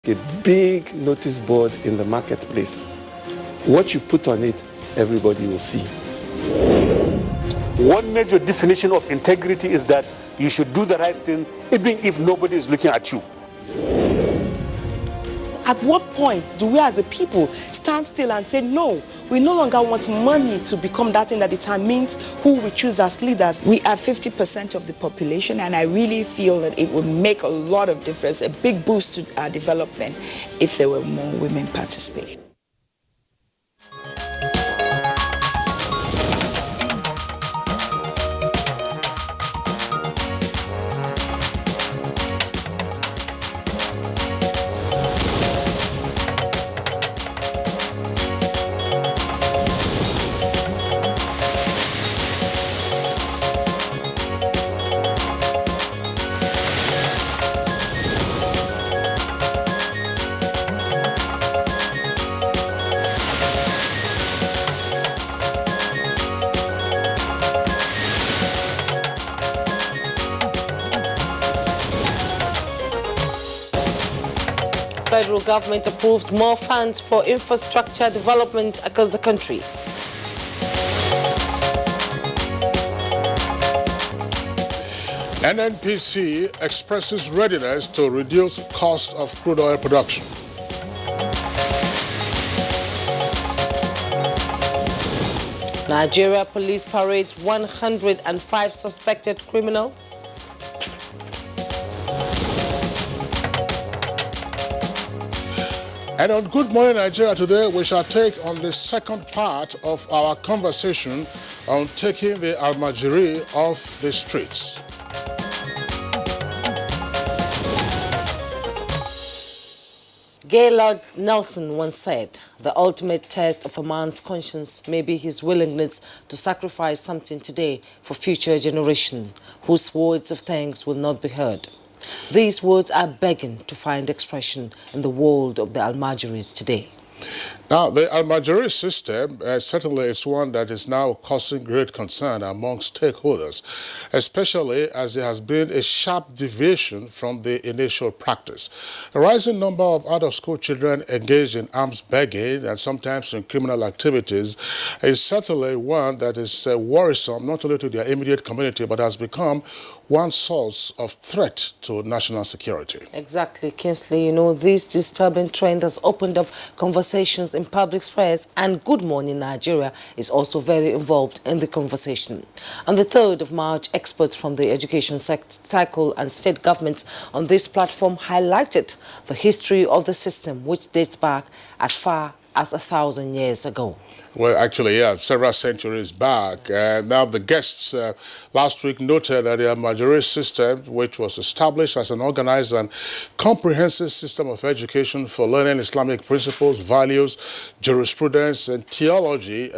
a big notice board in the marketplace. What you put on it, everybody will see. One major definition of integrity is that you should do the right thing even if nobody is looking at you. At what point do we as a people stand still and say, no, we no longer want money to become that thing that determines who we choose as leaders? We are 50% of the population, and I really feel that it would make a lot of difference, a big boost to our development if there were more women participating. Federal government approves more funds for infrastructure development across the country. NNPC expresses readiness to reduce cost of crude oil production. Nigeria police parades 105 suspected criminals. And on Good Morning Nigeria today, we shall take on the second part of our conversation on taking the Almajiri off the streets. Gaylord Nelson once said, the ultimate test of a man's conscience may be his willingness to sacrifice something today for future generation, whose words of thanks will not be heard. These words are begging to find expression in the world of the Almajiris today. Now, the Almajiri system certainly is one that is now causing great concern among stakeholders, especially as there has been a sharp deviation from the initial practice. A rising number of out-of-school children engaged in alms begging and sometimes in criminal activities is certainly one that is worrisome not only to their immediate community but has become one source of threat to national security. Exactly, Kingsley. You know, this disturbing trend has opened up conversations in public space, and Good Morning Nigeria is also very involved in the conversation. On the 3rd of March, experts from the education cycle and state governments on this platform highlighted the history of the system, which dates back as far as 1,000 years ago. Well, actually, yeah, several centuries back. Now, the guests last week noted that the Almajiri system, which was established as an organized and comprehensive system of education for learning Islamic principles, values, jurisprudence, and theology,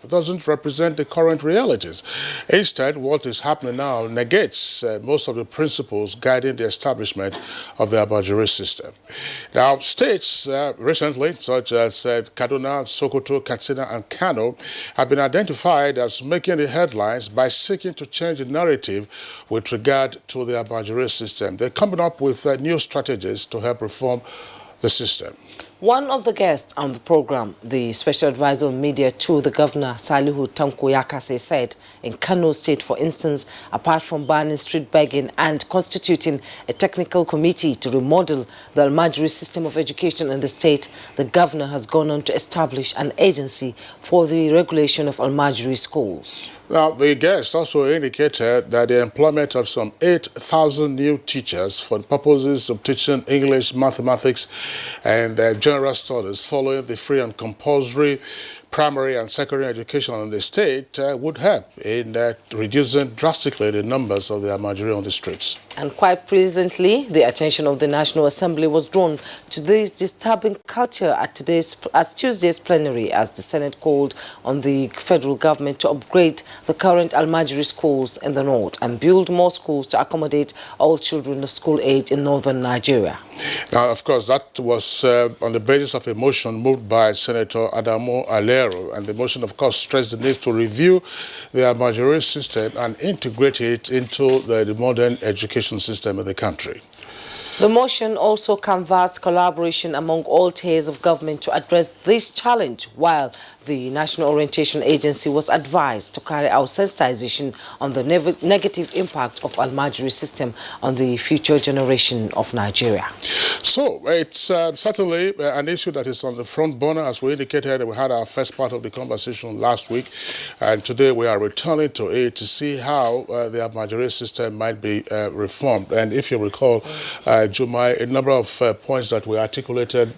doesn't represent the current realities. Instead, what is happening now negates most of the principles guiding the establishment of the Almajiri system. Now, states recently, such as Kaduna, Sokoto, Katsina, and Kano, have been identified as making the headlines by seeking to change the narrative with regard to the Almajiri system. They're coming up with new strategies to help reform the system. One of the guests on the program, the Special Advisor on Media to the Governor, Salihu Tanko Yakase, said in Kano State, for instance, apart from banning street begging and constituting a technical committee to remodel the Almajiri system of education in the state, the governor has gone on to establish an agency for the regulation of Almajiri schools. Now, the guest also indicated that the employment of some 8,000 new teachers for the purposes of teaching English, mathematics, and general studies following the free and compulsory primary and secondary education in the state would help in reducing drastically the numbers of the Almajiri on the streets. And quite presently, the attention of the National Assembly was drawn to this disturbing culture at Tuesday's plenary, as the Senate called on the federal government to upgrade the current Almajiri schools in the north and build more schools to accommodate all children of school age in northern Nigeria. Now, of course, that was on the basis of a motion moved by Senator Adamu Alero, and the motion, of course, stressed the need to review the Almajiri system and integrate it into the modern education system of the country. The motion also canvassed collaboration among all tiers of government to address this challenge, while the National Orientation Agency was advised to carry out sensitization on the negative impact of Almajiri system on the future generation of Nigeria. So it's certainly an issue that is on the front burner. As we indicated, we had our first part of the conversation last week, and today we are returning to it to see how the Almajiri system might be reformed. And if you recall, Jumai, a number of points that we articulated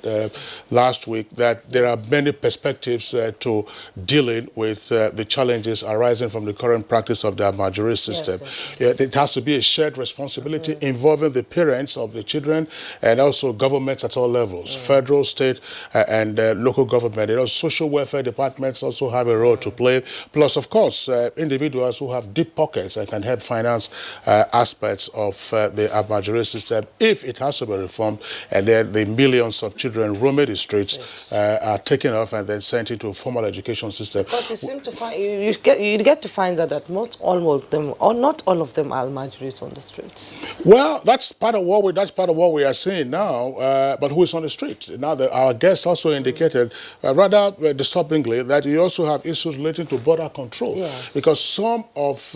last week, that there are many perspectives to dealing with the challenges arising from the current practice of the Almajiri system. Yes, it has to be a shared responsibility involving the parents of the children and also governments at all levels, federal, state, and local government. Social welfare departments also have a role to play. Plus, of course, individuals who have deep pockets and can help finance aspects of the Almajiri system if it has to be reformed, and then the millions of children roaming the streets are taken off and then sent into a formal education system. Because you seem to find you get to find that not all of them are Almajiris on the streets. Well, that's part of what we are seeing now. But who is on the street now? Our guests also indicated rather disturbingly that you also have issues relating to border control, because some of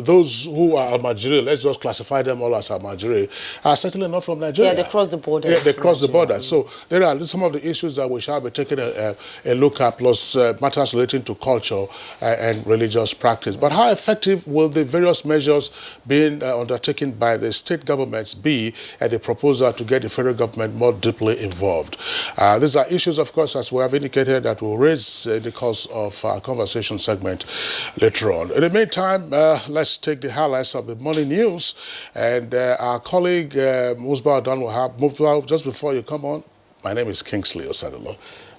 those who are Almajiri, let's just classify them all as Almajiri, are certainly not from Nigeria. Yeah, they cross the border. Yeah, they cross the border. So there are some of the issues that we shall be taking a look at, plus matters relating to culture and religious practice. But how effective will the various measures being undertaken by the state governments be at the proposal to get the federal government more deeply involved? These are issues, of course, as we have indicated, that we'll raise in the course of our conversation segment later on. In the meantime, let's take the highlights of the morning news, and our colleague Musbah Adan will have. Musbah, just before you come on, my name is Kingsley Osadolo.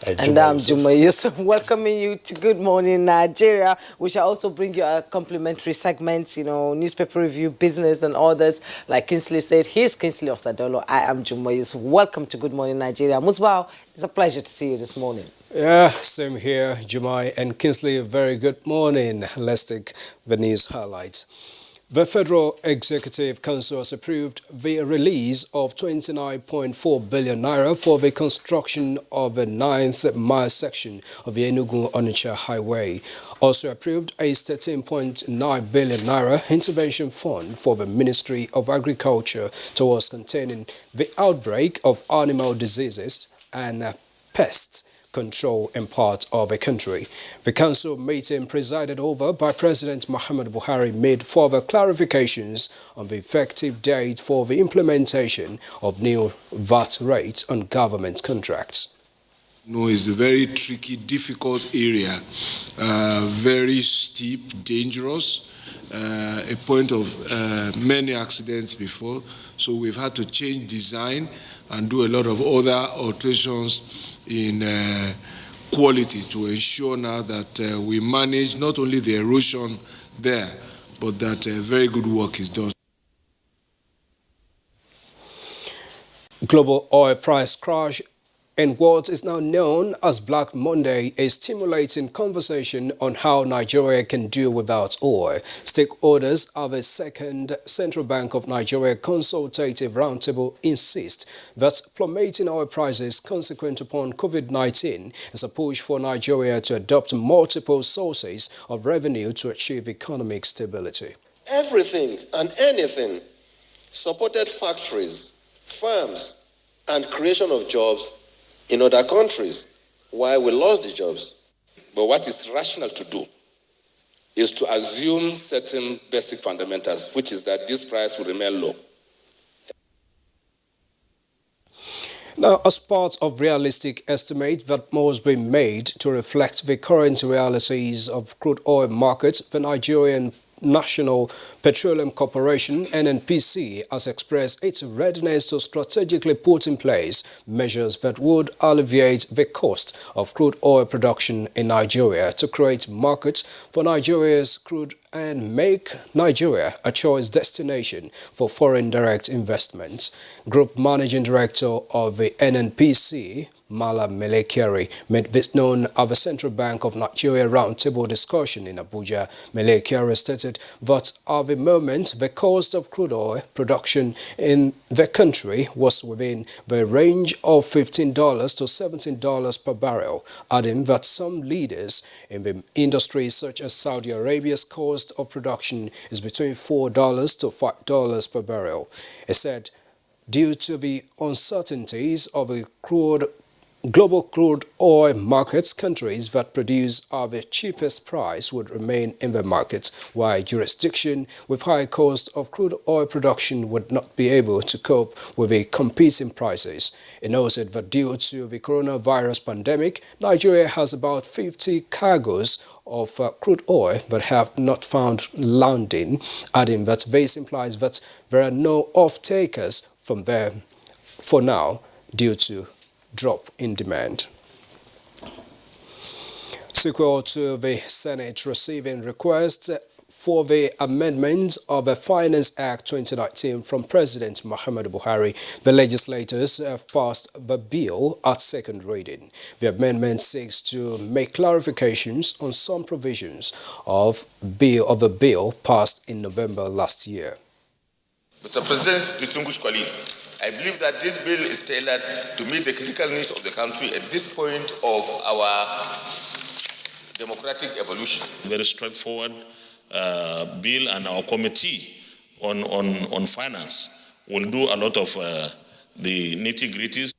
And I'm Jumai Yusuf, welcoming you to Good Morning Nigeria. We shall also bring you a complimentary segments, newspaper review, business and others. Like Kingsley said, he's Kingsley Osadolo. I am Jumai Yusuf. Welcome to Good Morning Nigeria. Musbah, it's a pleasure to see you this morning. Yeah, same here, Jumai and Kingsley. A very good morning. Let's take the news highlights. The Federal Executive Council has approved the release of 29.4 billion naira for the construction of the 9th mile section of the Enugu-Onitsha Highway. Also approved a 13.9 billion naira intervention fund for the Ministry of Agriculture towards containing the outbreak of animal diseases and pests control in part of the country. The council meeting presided over by President Muhammadu Buhari made further clarifications on the effective date for the implementation of new VAT rates on government contracts. No, it's a very tricky, difficult area, very steep, dangerous, a point of many accidents before. So we've had to change design and do a lot of other alterations in quality to ensure now that we manage not only the erosion there, but that very good work is done. Global oil price crash and what is now known as Black Monday is stimulating conversation on how Nigeria can do without oil. Stakeholders of the second Central Bank of Nigeria Consultative Roundtable insist that plummeting oil prices consequent upon COVID-19 is a push for Nigeria to adopt multiple sources of revenue to achieve economic stability. Everything and anything supported factories, firms, and creation of jobs in other countries, why we lost the jobs. But what is rational to do is to assume certain basic fundamentals, which is that this price will remain low. Now, as part of realistic estimate that must be made to reflect the current realities of crude oil markets, the Nigerian National Petroleum Corporation, NNPC, has expressed its readiness to strategically put in place measures that would alleviate the cost of crude oil production in Nigeria to create markets for Nigeria's crude and make Nigeria a choice destination for foreign direct investments. Group Managing Director of the NNPC, Malam Mele Kyari made this known at the Central Bank of Nigeria roundtable discussion in Abuja. Mele Kyari stated that at the moment the cost of crude oil production in the country was within the range of $15 to $17 per barrel, adding that some leaders in the industry such as Saudi Arabia's cost of production is between $4 to $5 per barrel. He said, due to the uncertainties of the global crude oil markets, countries that produce at the cheapest price would remain in the market, while jurisdictions with high cost of crude oil production would not be able to cope with the competing prices. He noted that due to the coronavirus pandemic, Nigeria has about 50 cargoes of crude oil that have not found landing, adding that this implies that there are no off-takers from them for now due to drop in demand. Sequel to the Senate receiving requests for the amendment of the Finance Act 2019 from President Muhammadu Buhari, the legislators have passed the bill at second reading. The amendment seeks to make clarifications on some provisions of the bill passed in November last year. Mr. President, distinguished colleagues, I believe that this bill is tailored to meet the critical needs of the country at this point of our democratic evolution. Very straightforward bill, and our committee on finance will do a lot of the nitty-gritties.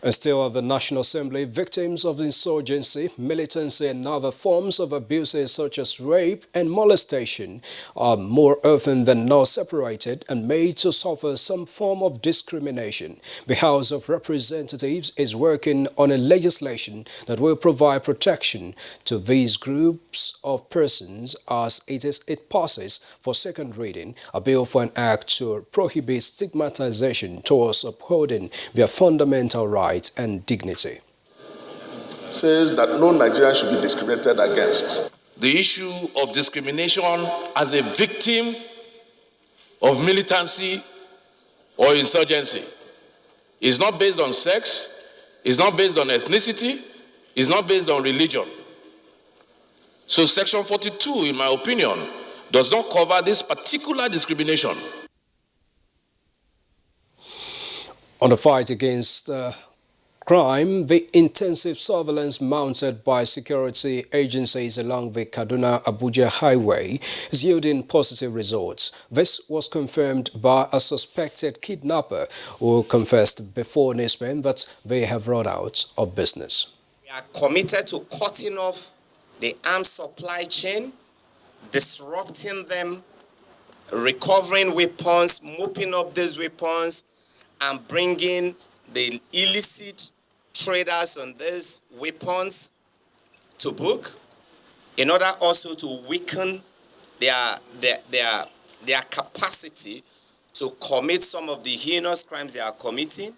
And still at the National Assembly, victims of insurgency, militancy and other forms of abuses such as rape and molestation are more often than not separated and made to suffer some form of discrimination. The House of Representatives is working on a legislation that will provide protection to these groups of persons as it passes for second reading, a bill for an act to prohibit stigmatization towards upholding their fundamental rights and dignity. Says that no Nigerian should be discriminated against. The issue of discrimination as a victim of militancy or insurgency is not based on sex, is not based on ethnicity, is not based on religion. So Section 42, in my opinion, does not cover this particular discrimination. On the fight against crime, the intensive surveillance mounted by security agencies along the Kaduna-Abuja highway is yielding positive results. This was confirmed by a suspected kidnapper who confessed before Newsmen that they have run out of business. We are committed to cutting off the arms supply chain, disrupting them, recovering weapons, mopping up these weapons, and bringing the illicit traders on these weapons to book, in order also to weaken their capacity to commit some of the heinous crimes they are committing.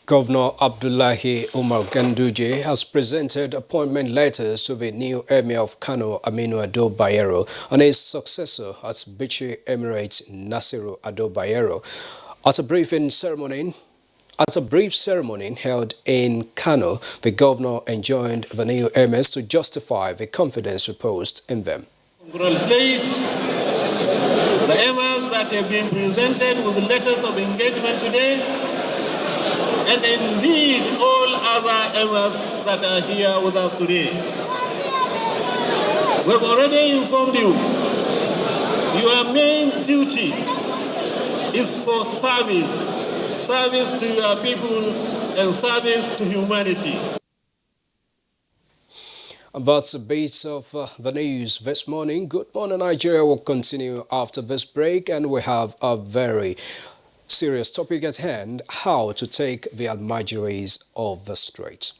Governor Abdullahi Umar Ganduje has presented appointment letters to the new Emir of Kano, Aminu Ado Bayero, and his successor at Bichi Emirates, Nasiru Ado Bayero. At a brief ceremony held in Kano, the governor enjoined the new emirs to justify the confidence reposed in them. Congratulate the emirs that have been presented with letters of engagement today, and indeed all other emirs that are here with us today. We have already informed you, your main duty is for service to your people and service to humanity. And that's a bit of the news this morning. Good Morning Nigeria will continue after this break, and we have a very serious topic at hand: how to take the Almajiris off the street.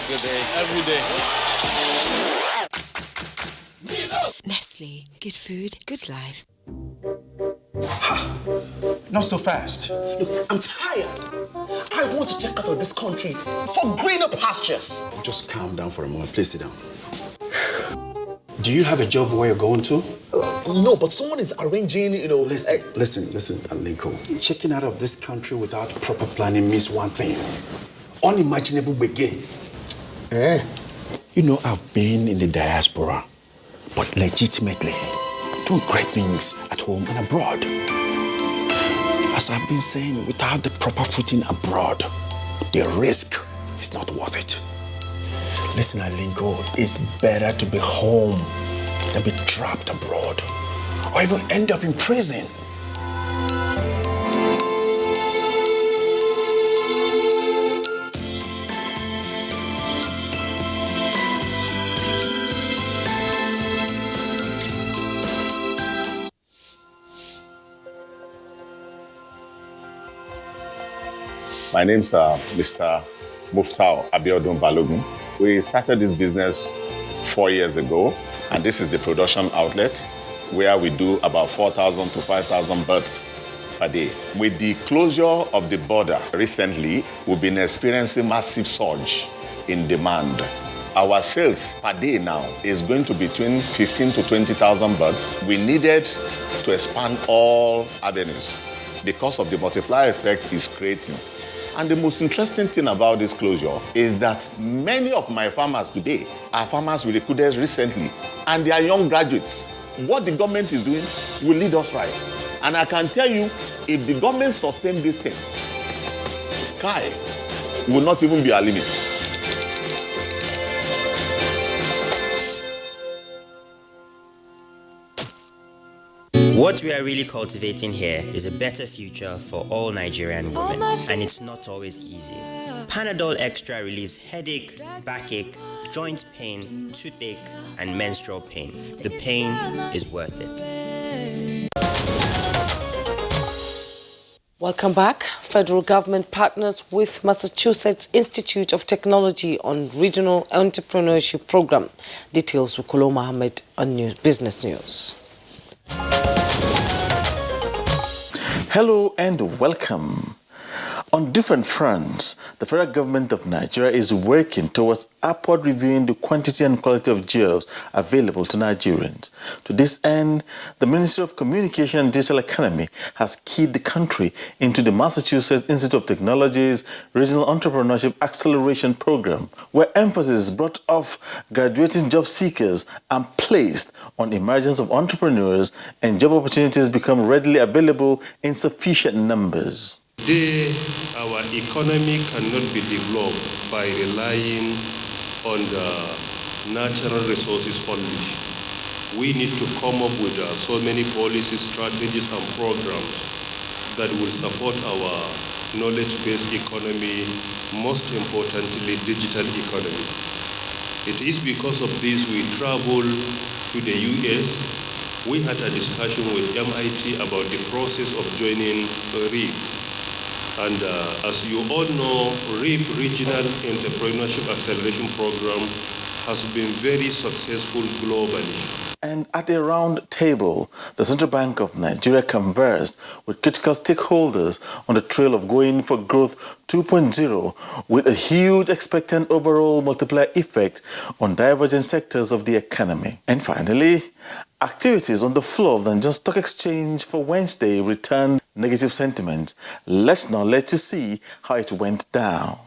Good day. Every day. Nestle, good food, good life. Not so fast. Look, I'm tired. I want to check out of this country for greener pastures. Just calm down for a moment. Please sit down. Do you have a job where you're going to? No, but someone is arranging, Listen, Alinko. Checking out of this country without proper planning means one thing. Unimaginable begin. You know, I've been in the diaspora, but legitimately doing great things at home and abroad. As I've been saying, without the proper footing abroad, the risk is not worth it. Listen, Alinko, it's better to be home than be trapped abroad or even end up in prison. My name's Mr. Muftau Abiodun Balogun. We started this business 4 years ago, and this is the production outlet where we do about 4,000 to 5,000 birds per day. With the closure of the border recently, we've been experiencing massive surge in demand. Our sales per day now is going to be between 15 to 20,000 birds. We needed to expand all avenues because of the multiplier effect it's creating. And the most interesting thing about this closure is that many of my farmers today are farmers we recruited recently, and they are young graduates. What the government is doing will lead us right. And I can tell you, if the government sustains this thing, sky will not even be our limit. What we are really cultivating here is a better future for all Nigerian women, and it's not always easy. Panadol Extra relieves headache, backache, joint pain, toothache, and menstrual pain. The pain is worth it. Welcome back. Federal government partners with Massachusetts Institute of Technology on Regional Entrepreneurship Program. Details with Kolo Mohammed on Business News. Hello and welcome. On different fronts, the federal government of Nigeria is working towards upward reviewing the quantity and quality of jobs available to Nigerians. To this end, the Ministry of Communication and Digital Economy has keyed the country into the Massachusetts Institute of Technology's Regional Entrepreneurship Acceleration Program, where emphasis is brought off graduating job seekers and placed on emergence of entrepreneurs and job opportunities become readily available in sufficient numbers. Today, our economy cannot be developed by relying on the natural resources only. We need to come up with so many policies, strategies, and programs that will support our knowledge-based economy, most importantly, digital economy. It is because of this we travel to the US. We had a discussion with MIT about the process of joining RIP. And as you all know, RIP, Regional Entrepreneurship Acceleration Program, has been very successful globally. And at a round table, the Central Bank of Nigeria conversed with critical stakeholders on the trail of going for growth 2.0 with a huge expectant overall multiplier effect on divergent sectors of the economy. And finally, activities on the floor of the Nigerian Stock Exchange for Wednesday returned negative sentiment. Let's now let you see how it went down.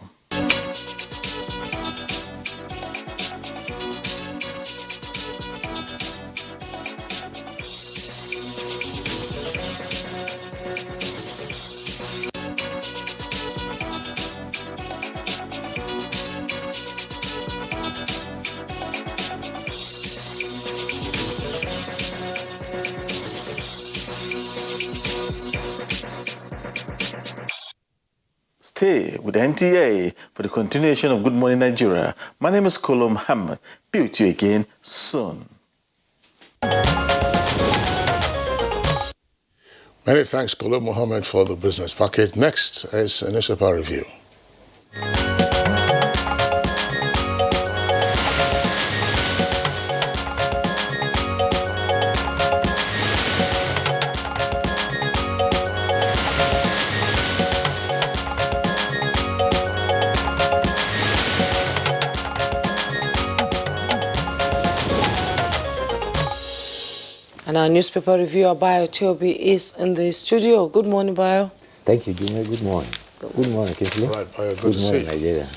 Stay with NTA for the continuation of Good Morning Nigeria. My name is Kolo Mohammed. Be with you again soon. Many thanks, Kolo Mohammed, for the business package. Next is a newspaper review. And our newspaper reviewer, Bayo Tiobi, is in the studio. Good morning, Bayo. Thank you, Jumai. Good morning. Good morning, Kinsley. All right, Bayo, good morning, Nigeria.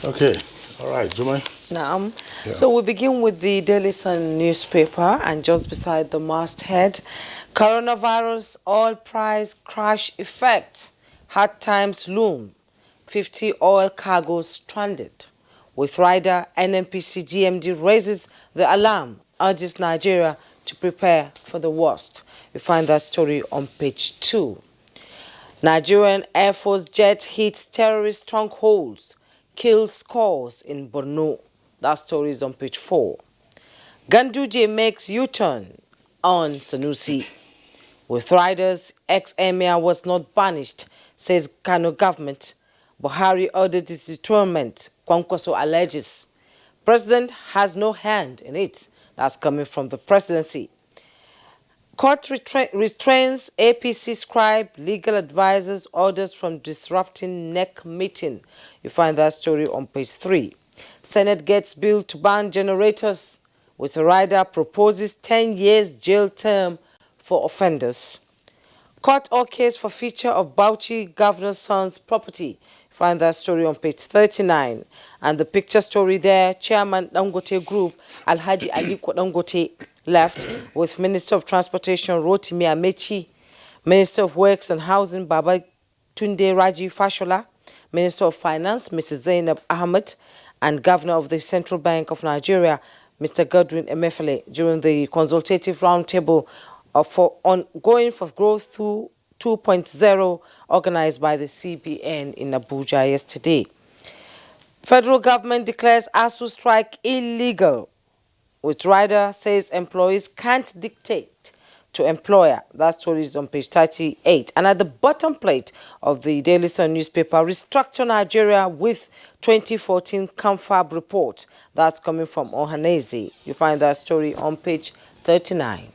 Okay. All right, Jumai. Now, Yeah. so we begin with the Daily Sun newspaper, and just beside the masthead, coronavirus oil price crash effect, hard times loom, 50 oil cargoes stranded. With rider, NNPC GMD raises the alarm, urges Nigeria to prepare for the worst. You find that story on page 2. Nigerian Air Force jet hits terrorist strongholds, kills scores in Borno. That story is on page 4. Ganduje makes U-turn on Sanusi. With riders, ex-emir was not banished, says Kano government. Buhari ordered his dethronement, Kwankwaso alleges. President has no hand in it. That's coming from the presidency. Court restrains APC scribe, legal advisors, orders from disrupting NEC meeting. You find that story on page 3. Senate gets bill to ban generators. With a rider proposes 10 years jail term for offenders. Court or case for feature of Bauchi governor's son's property. Find that story on page 39. And the picture story there, Chairman Dangote Group, Alhaji Aliko Dangote, left with Minister of Transportation Rotimi Amechi, Minister of Works and Housing Baba Tunde Raji Fashola, Minister of Finance Mrs. Zainab Ahmed, and Governor of the Central Bank of Nigeria, Mr. Godwin Emefiele, during the consultative roundtable on Going for Growth 2.0 organized by the CBN in Abuja yesterday. Federal government declares ASU strike illegal, with rider says employees can't dictate to employer. That story is on page 38. And at the bottom plate of the Daily Sun newspaper, Restructure Nigeria with 2014 Confab report. That's coming from Ohaneze. You find that story on page 39.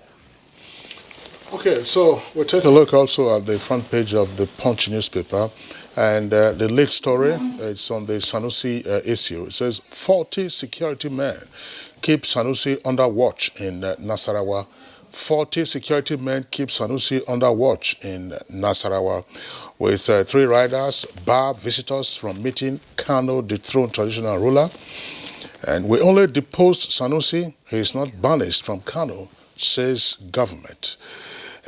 Okay, so we'll take a look also at the front page of the Punch newspaper, and the lead story, it's on the Sanusi issue. It says 40 security men keep Sanusi under watch in Nasarawa. 40 security men keep Sanusi under watch in Nasarawa, with 3 riders bar visitors from meeting Kano, the throne traditional ruler. And we only deposed Sanusi. He is not banished from Kano, says government.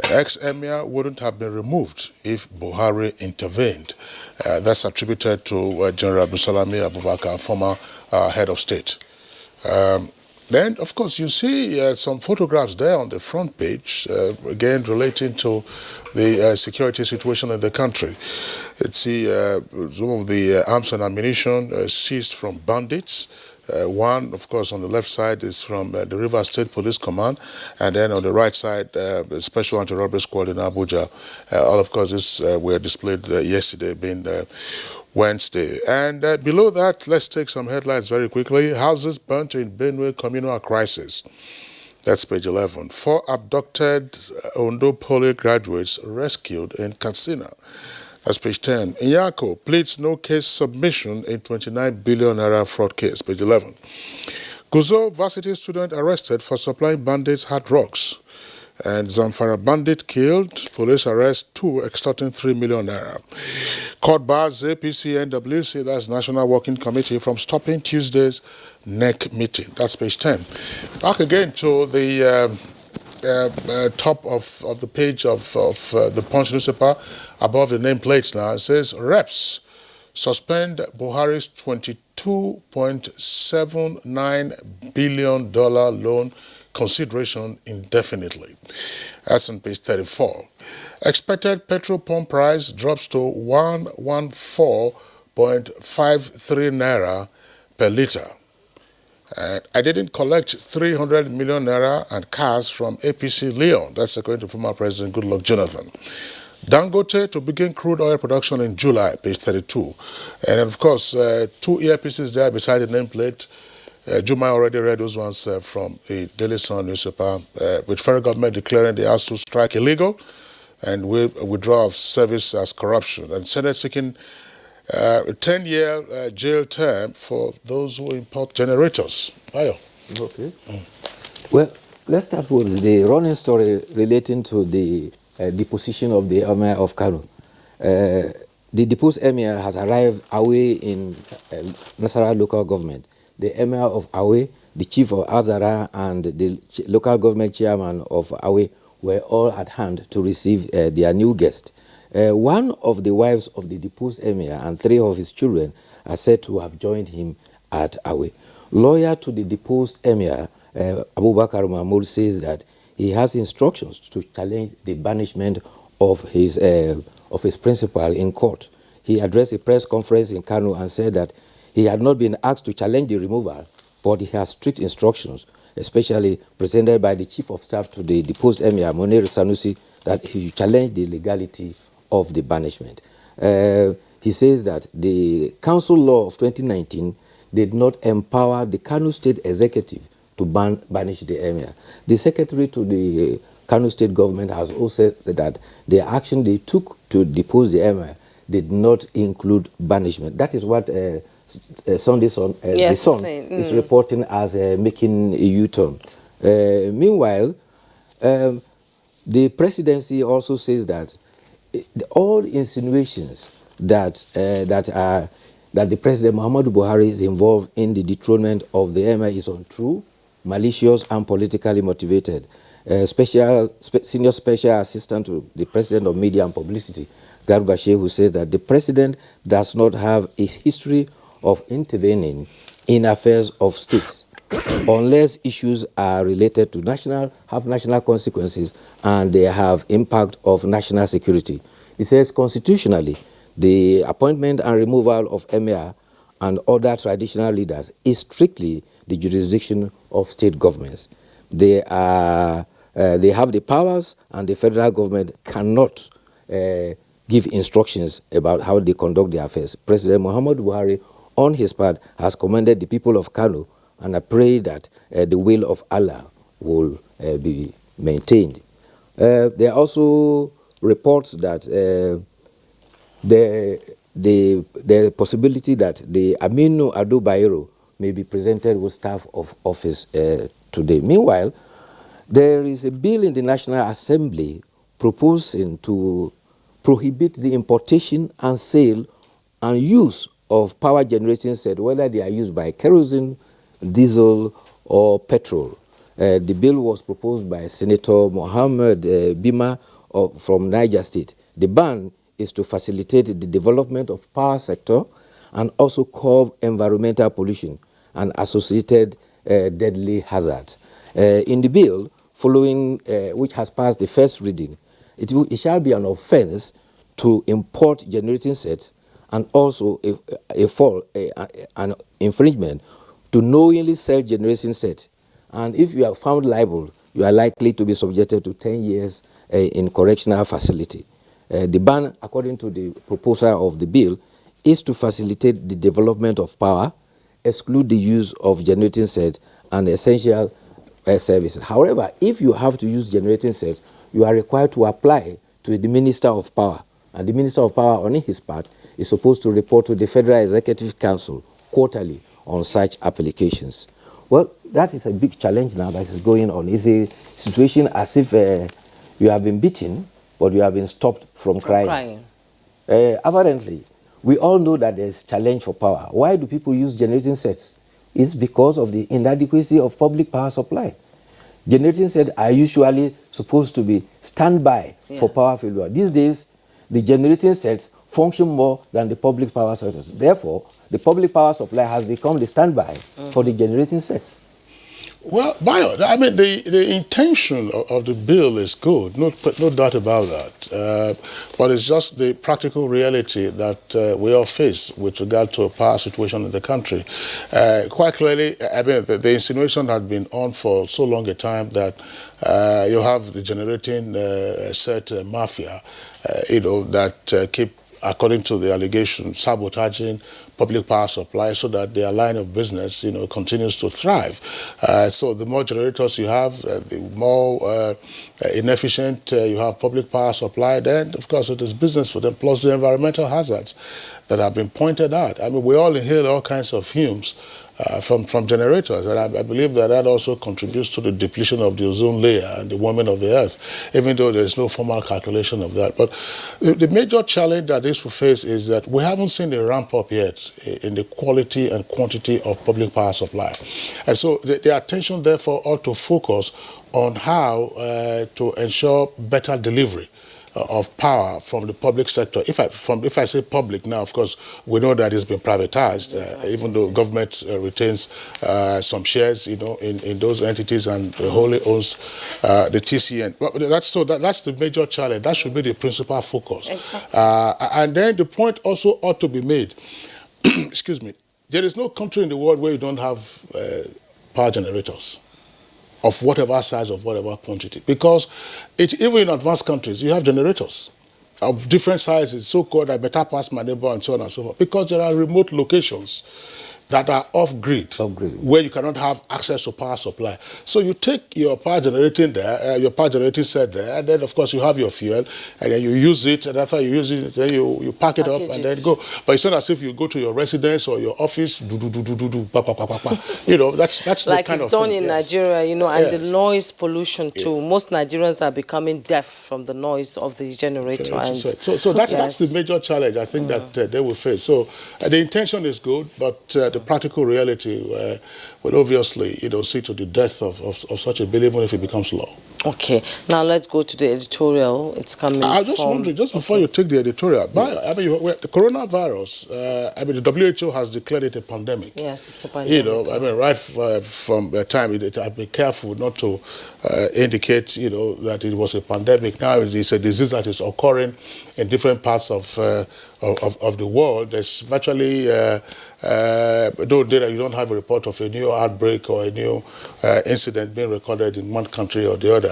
An ex-emir wouldn't have been removed if Buhari intervened. That's attributed to General Abdulsalami Abubakar, former head of state. Then, of course, you see some photographs there on the front page, again relating to the security situation in the country. It's some of the arms and ammunition seized from bandits. One, of course, on the left side is from the Rivers State Police Command, and then on the right side, the Special Anti-Robbery Squad in Abuja. All, of course, this were displayed yesterday, being Wednesday. And below that, let's take some headlines very quickly. Houses burnt in Benue, communal crisis. That's page 11. 4 abducted Ondo Poly graduates rescued in Katsina. That's page 10. Inyako pleads no case submission in 29 billion naira fraud case. Page 11. Guzo varsity student arrested for supplying bandits hard drugs. And Zamfara bandit killed. Police arrest 2 extorting 3 million naira. Court bars APC NWC, that's National Working Committee, from stopping Tuesday's NEC meeting. That's page 10. Back again to the top of the page of the Punch newspaper, above the nameplate now. It says, Reps suspend Buhari's $22.79 billion loan consideration indefinitely. That's on page 34. Expected petrol pump price drops to 114.53 naira per litre. I didn't collect 300 million naira and cars from APC Leon. That's according to former President Goodluck Jonathan. Dangote to begin crude oil production in July, page 32. And of course, 2 earpieces there beside the nameplate. Juma already read those ones from the Daily Sun newspaper, with federal government declaring the ASU strike illegal and withdrawal of service as corruption. And Senate seeking a 10-year jail term for those who import generators. Ayo. Okay. Well, let's start with the running story relating to the deposition of the Emir of Kano. The deposed Emir has arrived away in Nasarawa local government. The Emir of Awe, the chief of Azara, and the local government chairman of Awe were all at hand to receive their new guest. One of the wives of the deposed Emir and 3 of his children are said to have joined him at Awe. Lawyer to the deposed Emir, Abubakar Mahmoud, says that he has instructions to challenge the banishment of his principal in court. He addressed a press conference in Kano and said that he had not been asked to challenge the removal, but he has strict instructions, especially presented by the chief of staff to the deposed Emir, Munir Sanusi, that he challenge the legality of the banishment. He says that the council law of 2019 did not empower the Kano State Executive to banish the Emir. The secretary to the Kano State government has also said that the action they took to depose the Emir did not include banishment. That is what Sunday Sun, the Sun is reporting as making a U-turn. Meanwhile, the presidency also says that all insinuations that the President Muhammadu Buhari is involved in the dethronement of the Emir is untrue, malicious, and politically motivated. Senior Special Assistant to the President of Media and Publicity, Garba Shehu, says that the President does not have a history of intervening in affairs of states unless issues are related to have national consequences and they have impact of national security. He says constitutionally, the appointment and removal of Emir and other traditional leaders is strictly the jurisdiction of state governments. They have the powers, and the federal government cannot give instructions about how they conduct their affairs. President Muhammadu Buhari, on his part, has commended the people of Kano, and I pray that the will of Allah will be maintained. There are also reports that the possibility that the Aminu Ado Bayero may be presented with staff of office today. Meanwhile, there is a bill in the National Assembly proposing to prohibit the importation and sale and use of power generating sets, whether they are used by kerosene, diesel, or petrol. The bill was proposed by Senator Mohammed Bima from Niger State. The ban is to facilitate the development of power sector and also curb environmental pollution and associated deadly hazards. In the bill, following which has passed the first reading, it shall be an offense to import generating sets and also an infringement to knowingly sell generating sets. And if you are found liable, you are likely to be subjected to 10 years in correctional facility. The ban, according to the proposal of the bill, is to facilitate the development of power, exclude the use of generating sets and essential services. However, if you have to use generating sets, you are required to apply to the Minister of Power. And the Minister of Power, on his part, is supposed to report to the Federal Executive Council quarterly on such applications. Well, that is a big challenge now that is going on. It's a situation as if you have been beaten, but you have been stopped from crying. Apparently, we all know that there's challenge for power. Why do people use generating sets? It's because of the inadequacy of public power supply. Generating sets are usually supposed to be standby for power failure. These days, the generating sets function more than the public power sources. Therefore, the public power supply has become the standby for the generating sets. Well, Bayo, I mean, the intention of the bill is good, no doubt about that. But it's just the practical reality that we all face with regard to a power situation in the country. Quite clearly, I mean, the insinuation had been on for so long a time that you have the generating set mafia, that keep, according to the allegation, sabotaging public power supply so that their line of business, continues to thrive. So the more generators you have, the more inefficient you have public power supply, then of course it is business for them, plus the environmental hazards. that have been pointed out. I mean, we all inhale all kinds of fumes from generators, and I believe that also contributes to the depletion of the ozone layer and the warming of the earth, even though there's no formal calculation of that. But the major challenge that this will face is that we haven't seen a ramp up yet in the quality and quantity of public power supply. And so the attention, therefore, ought to focus on how to ensure better delivery of power from the public sector. If I say public now, of course, we know that it's been privatized, even though government retains some shares, in those entities and wholly owns the TCN. But that's the major challenge. That should be the principal focus. Exactly. And then the point also ought to be made. Excuse me. There is no country in the world where you don't have power generators of whatever size, of whatever quantity. Because even in advanced countries, you have generators of different sizes, so-called I better pass my neighbor and so on and so forth. Because there are remote locations that are off-grid, where you cannot have access to power supply. So you take your power generating there, your power generating set there, and then of course you have your fuel, and then you use it, and after you use it, then you pack it up and then go. But it's not as if you go to your residence or your office, that's like the kind it's of done thing. in Nigeria, and the noise pollution too. Most Nigerians are becoming deaf from the noise of the generator. And So that's the major challenge I think that they will face. So the intention is good, but the practical reality will obviously, see to the death of such a bill, even if it becomes law. Okay, now let's go to the editorial. It's coming. I was just wondering, just before you take the editorial, the coronavirus, the WHO has declared it a pandemic. Yes, it's a pandemic. Right from the time, I'd be careful not to indicate, that it was a pandemic. Now it's a disease that is occurring in different parts of the world. There's virtually though data, you don't have a report of a new outbreak or a new incident being recorded in one country or the other.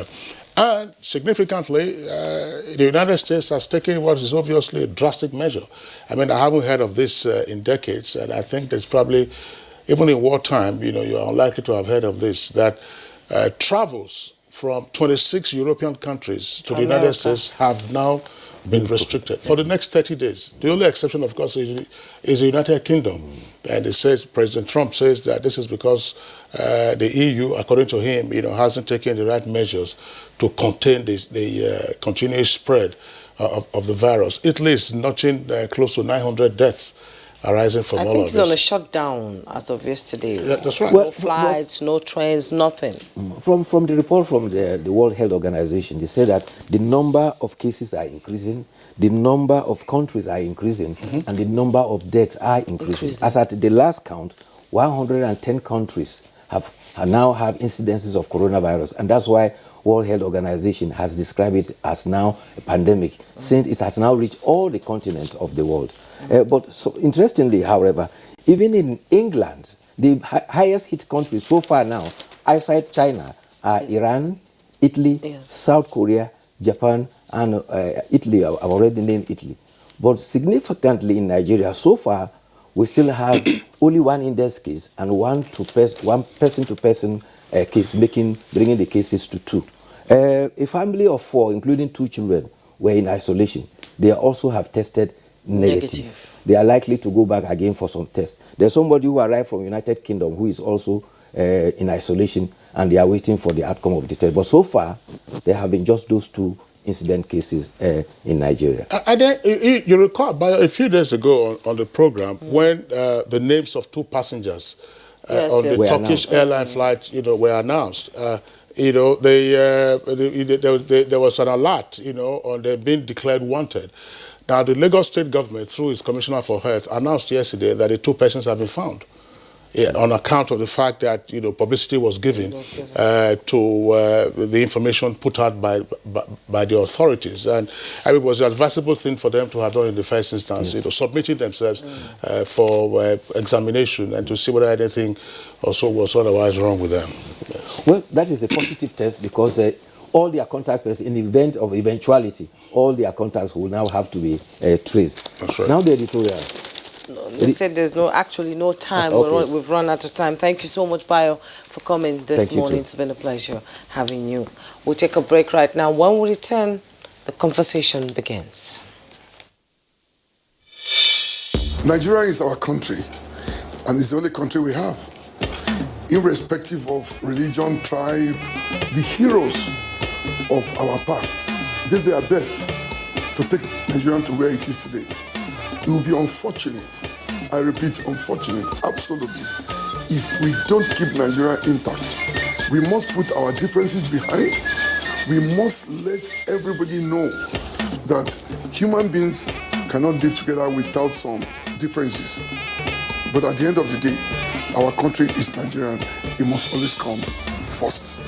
And significantly, the United States has taken what is obviously a drastic measure. I haven't heard of this in decades, and I think there's probably, even in wartime, you are unlikely to have heard of this, that travels from 26 European countries to the United States have now been restricted for the next 30 days. The only exception, of course, is the United Kingdom. And it says, President Trump says that this is because the EU, according to him, hasn't taken the right measures to contain the continuous spread of the virus. Italy is notching close to 900 deaths arising from all of this. I think it's on a shutdown as of yesterday. That's right. No flights, no trains, nothing. From the report from the World Health Organization, they say that the number of cases are increasing, the number of countries are increasing, and the number of deaths are increasing. As at the last count, 110 countries now have incidences of coronavirus, and that's why World Health Organization has described it as now a pandemic, since it has now reached all the continents of the world. But so interestingly, however, even in England, the highest hit countries so far now, outside China, are Iran, Italy, South Korea, Japan, and Italy. I've already named Italy. But significantly in Nigeria, so far, we still have only one index case and one person-to-person case, bringing the cases to 2. A family of 4, including 2 children, were in isolation. They also have tested negative. They are likely to go back again for some tests. There's somebody who arrived from United Kingdom who is also in isolation, and they are waiting for the outcome of the test. But so far, there have been just those 2 incident cases in Nigeria. And then you recall, a few days ago on the program, when the names of 2 passengers on the Turkish airline flight, were announced. There was an alert, on them being declared wanted. Now, the Lagos State government, through its Commissioner for Health, announced yesterday that the 2 persons have been found. On account of the fact that publicity was given to the information put out by the authorities, and it was an advisable thing for them to have done in the first instance, submitting themselves for examination and to see whether anything also was otherwise wrong with them. Yes. Well, that is a positive test, because all their contact persons, in the event of eventuality, all their contacts will now have to be traced. That's right. Now the editorial. They said there's no time. Okay. We've run out of time. Thank you so much, Bayo, for coming this morning. It's been a pleasure having you. We'll take a break right now. When we return, the conversation begins. Nigeria is our country, and it's the only country we have. Irrespective of religion, tribe, the heroes of our past did their best to take Nigeria to where it is today. It will be unfortunate, I repeat, unfortunate, absolutely, if we don't keep Nigeria intact. We must put our differences behind. We must let everybody know that human beings cannot live together without some differences. But at the end of the day, our country is Nigerian. It must always come first.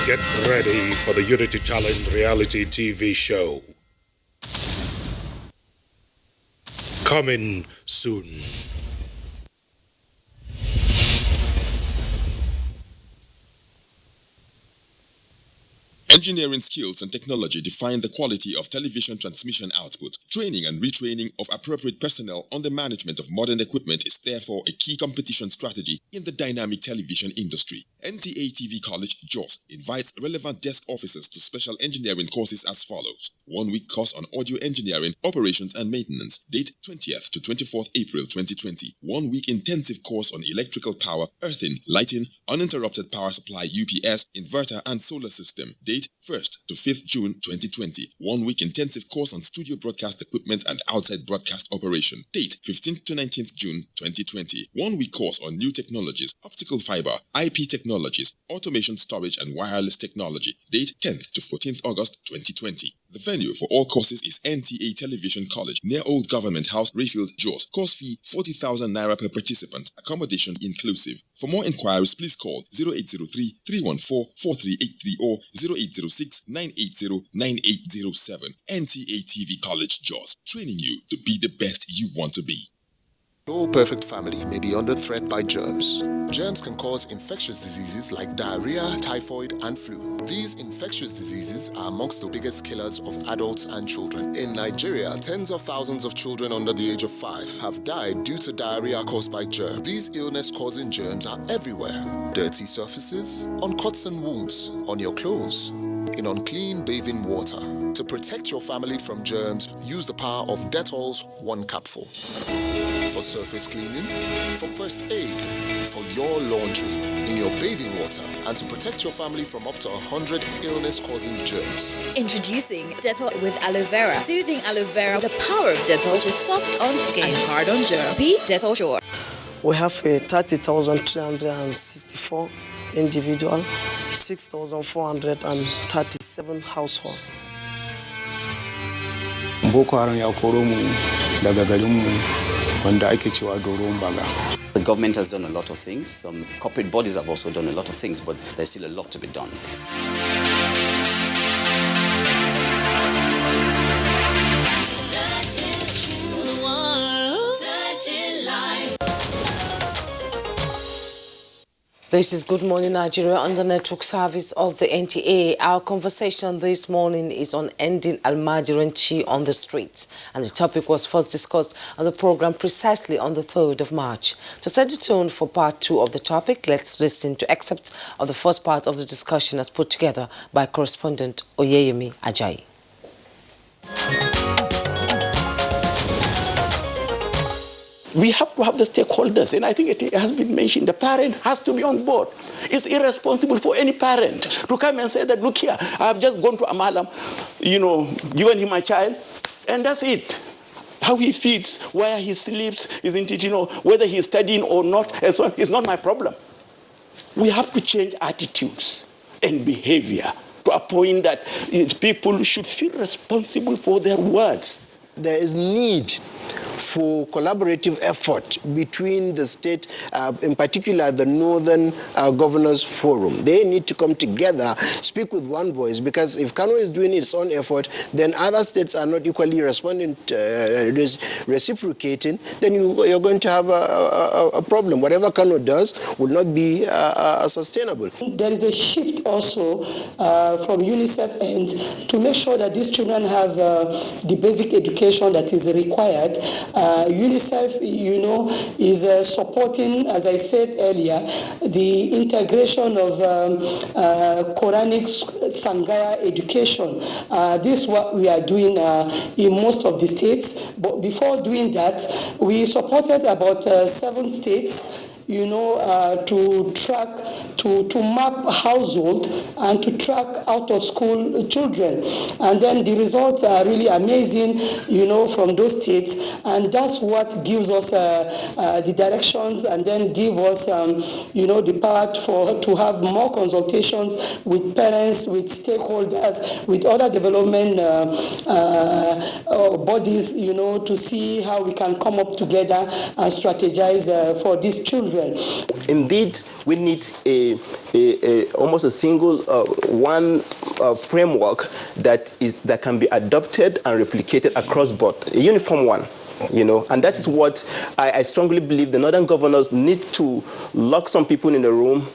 Get ready for the Unity Challenge reality TV show. Coming soon. Engineering skills and technology define the quality of television transmission output. Training and retraining of appropriate personnel on the management of modern equipment is therefore a key competition strategy in the dynamic television industry. NTA TV College, Jos, invites relevant desk officers to special engineering courses as follows. 1 week course on audio engineering, operations and maintenance. Date 20th to 24th April 2020. 1 week intensive course on electrical power, earthing, lighting, uninterrupted power supply UPS, inverter and solar system. Date 1st to 5th June 2020. 1 week intensive course on studio broadcast equipment and outside broadcast operation. Date 15th to 19th June 2020. 1 week course on new technologies, optical fiber, IP technologies, automation storage and wireless technology. Date 10th to 14th August 2020. The venue for all courses is NTA Television College, near Old Government House, Rayfield, Jos. Course fee 40,000 naira per participant. Accommodation inclusive. For more inquiries, please call 0803-314-4383 or 0806-980-9807. NTA TV College, Jos. Training you to be the best you want to be. No perfect family may be under threat by germs. Germs can cause infectious diseases like diarrhea, typhoid, and flu. These infectious diseases are amongst the biggest killers of adults and children. In Nigeria, tens of thousands of children under the age of 5 have died due to diarrhea caused by germs. These illness-causing germs are everywhere. Dirty surfaces, on cuts and wounds, on your clothes, in unclean bathing water. To protect your family from germs, use the power of Dettol's 1 capful. For surface cleaning, for first aid, for your laundry, in your bathing water, and to protect your family from up to 100 illness-causing germs. Introducing Dettol with aloe vera. Soothing aloe vera. The power of Dettol, which is soft on skin and hard on germs. Be Dettol Sure. We have a 30,364 individual, 6,437 household. Boko Haram ya koro mu daga garinmu wanda ake cewa Doron Baga. The government has done a lot of things. Some corporate bodies have also done a lot of things, but there's still a lot to be done. This is Good Morning Nigeria on the network service of the NTA. Our conversation this morning is on ending Almajiranchi on the streets, and the topic was first discussed on the program precisely on the 3rd of March. To set the tone for part 2 of the topic, let's listen to excerpts of the first part of the discussion as put together by correspondent Oyeyemi Ajayi. We have to have the stakeholders, and I think it has been mentioned, the parent has to be on board. It's irresponsible for any parent to come and say that, look here, I've just gone to Amalam, given him my child, and that's it. How he feeds, where he sleeps, isn't it, whether he's studying or not, and so on, it's not my problem. We have to change attitudes and behavior to a point that people should feel responsible for their words. There is need for collaborative effort between the state, in particular the Northern Governors Forum. They need to come together, speak with one voice, because if Kano is doing its own effort, then other states are not equally responding, reciprocating, then you're going to have a problem. Whatever Kano does will not be sustainable. There is a shift also from UNICEF end to make sure that these children have the basic education that is required UNICEF, is supporting, as I said earlier, the integration of Quranic Sangaya education. This is what we are doing in most of the states. But before doing that, we supported about 7 states, to track, to map household and to track out of school children. And then the results are really amazing, from those states. And that's what gives us the directions and then give us, the power to have more consultations with parents, with stakeholders, with other development bodies, to see how we can come up together and strategize for these children. Indeed, we need almost a single one framework that can be adopted and replicated across board, a uniform one. And that is what I strongly believe the northern governors need to lock some people in the room.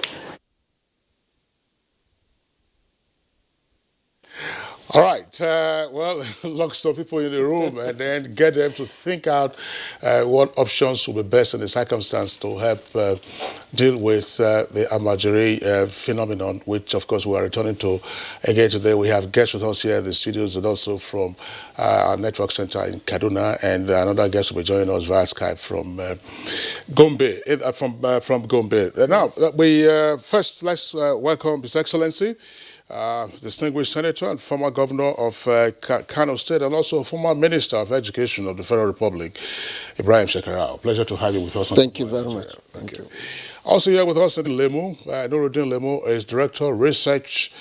All right, lock some people in the room and then get them to think out what options will be best in the circumstance to help deal with the Almajiri phenomenon, which, of course, we are returning to again today. We have guests with us here in the studios and also from our network center in Kaduna, and another guest will be joining us via Skype from Gombe. From Gombe. Now, let's welcome His Excellency, distinguished senator and former governor of Kano State, and also former minister of education of the Federal Republic, Ibrahim Shekarau. Pleasure to have you with us. Thank you very much. Thank you. Also here with us, Nuruddin Lemu is director of research